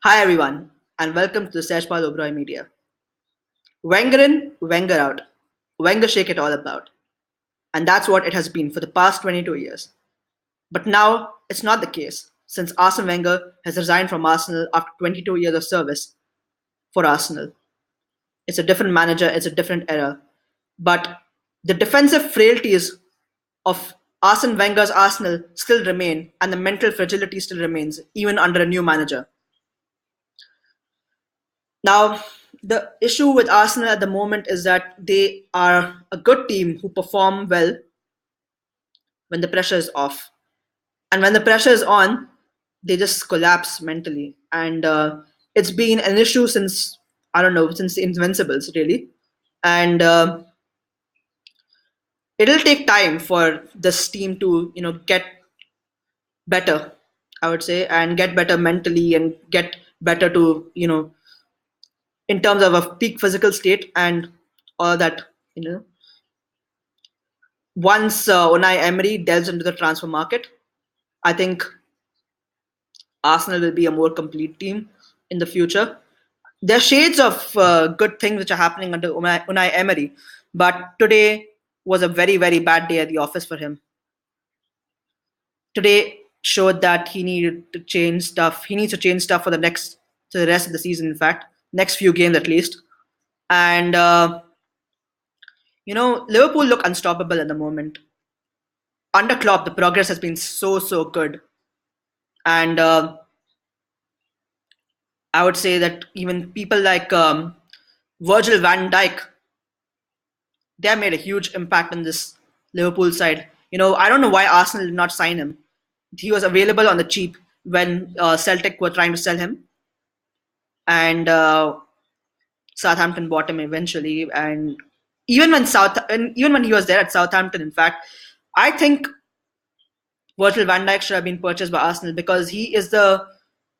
Hi everyone, and welcome to the Seshpal Oberoi Media. Wenger in, Wenger out. Wenger shake it all about. And that's what it has been for the past 22 years. But now, it's not the case, since Arsene Wenger has resigned from Arsenal after 22 years of service for Arsenal. It's a different manager, it's a different era. But the defensive frailties of Arsene Wenger's Arsenal still remain, and the mental fragility still remains, even under a new manager. Now, the issue with Arsenal at the moment is that they are a good team who perform well when the pressure is off. And when the pressure is on, they just collapse mentally. And it's been an issue since, I don't know, since the Invincibles, really. And it'll take time for this team to, get better, I would say, and get better mentally and get better to, in terms of a peak physical state and all that, you know, once Unai Emery delves into the transfer market, I think Arsenal will be a more complete team in the future. There are shades of good things which are happening under Unai Emery, but today was a very, very bad day at the office for him. Today showed that he needed to change stuff. He needs to change stuff for the rest of the season. In fact, next few games at least. And Liverpool look unstoppable at the moment. Under Klopp, the progress has been so good, and I would say that even people like Virgil van Dijk, they have made a huge impact on this Liverpool side. I don't know why Arsenal did not sign him. He was available on the cheap when Celtic were trying to sell him, and Southampton bought him eventually. And even when he was there at Southampton, in fact, I think Virgil van Dijk should have been purchased by Arsenal because he is the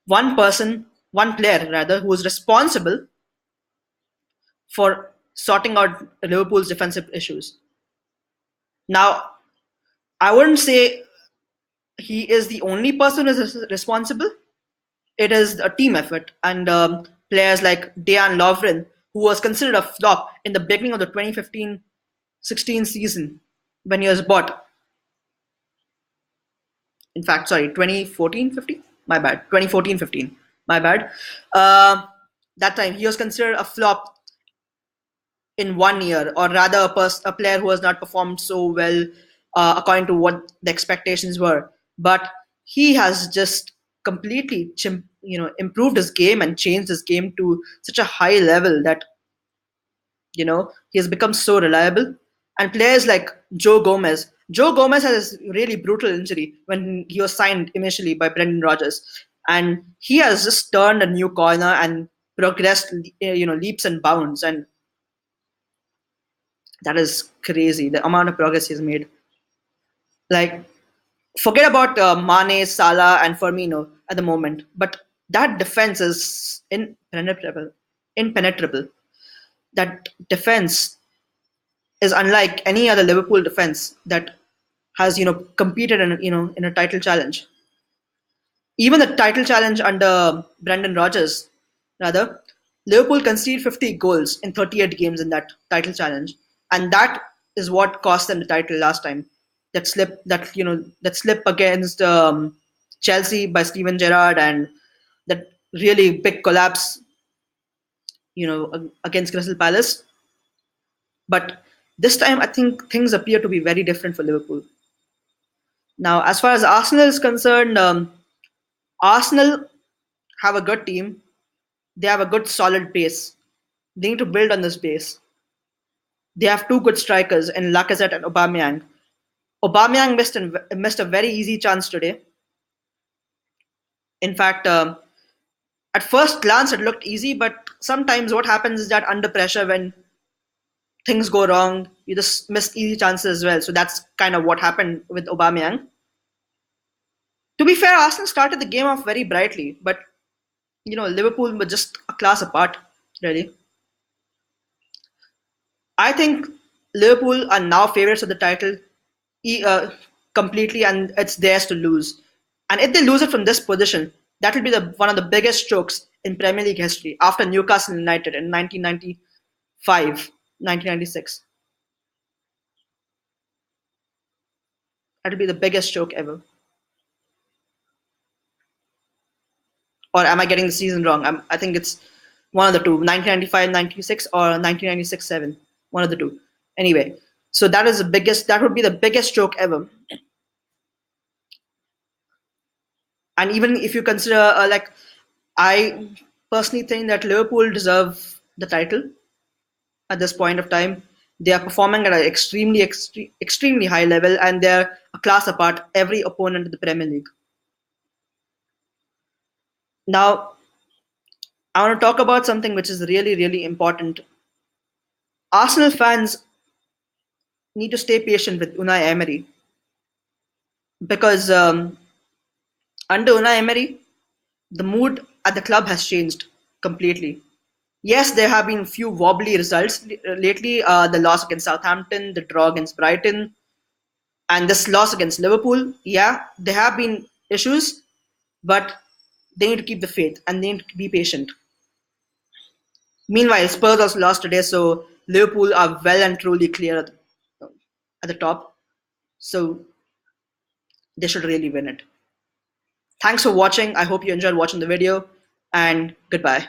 one player rather, who is responsible for sorting out Liverpool's defensive issues. Now, I wouldn't say he is the only person who is responsible. It is a team effort, and players like Dejan Lovren, who was considered a flop in the beginning of the 2015-16 season when he was bought. In fact, sorry, 2014-15? My bad. 2014-15. My bad. That time, he was considered a flop in 1 year, or rather a player who has not performed so well according to what the expectations were. But he has just completely improved his game and changed his game to such a high level that he has become so reliable. And players like Joe Gomez has a really brutal injury when he was signed initially by Brendan Rodgers, and he has just turned a new corner and progressed leaps and bounds, and that is crazy, the amount of progress he's made. Like, forget about Mane, Salah, and Firmino at the moment, but that defense is impenetrable. Impenetrable. That defense is unlike any other Liverpool defense that has competed in a title challenge. Even the title challenge under Brendan Rodgers, rather, Liverpool conceded 50 goals in 38 games in that title challenge, and that is what cost them the title last time. That slip against Chelsea by Steven Gerrard, and that really big collapse, against Crystal Palace. But this time, I think things appear to be very different for Liverpool. Now, as far as Arsenal is concerned, Arsenal have a good team. They have a good solid base. They need to build on this base. They have two good strikers in Lacazette and Aubameyang. Aubameyang missed a very easy chance today. In fact, at first glance it looked easy, but sometimes what happens is that under pressure, when things go wrong, you just miss easy chances as well. So that's kind of what happened with Aubameyang. To be fair, Arsenal started the game off very brightly, but Liverpool were just a class apart, really. I think Liverpool are now favourites of the title completely, and it's theirs to lose. And if they lose it from this position, that will be one of the biggest strokes in Premier League history after Newcastle United in 1995, 1996. That'll be the biggest joke ever. Or am I getting the season wrong? I think it's one of the two, 1995, 96 or 1996, 7. One of the two. Anyway, so that would be the biggest joke ever. And even if you consider, I personally think that Liverpool deserve the title at this point of time. They are performing at an extremely high level, and they're a class apart every opponent in the Premier League. Now, I want to talk about something which is really, really important. Arsenal fans need to stay patient with Unai Emery because under Unai Emery, the mood at the club has changed completely. Yes, there have been few wobbly results lately. The loss against Southampton, the draw against Brighton, and this loss against Liverpool. Yeah, there have been issues, but they need to keep the faith and they need to be patient. Meanwhile, Spurs also lost today, so Liverpool are well and truly clear at the top. So they should really win it. Thanks for watching. I hope you enjoyed watching the video, and goodbye.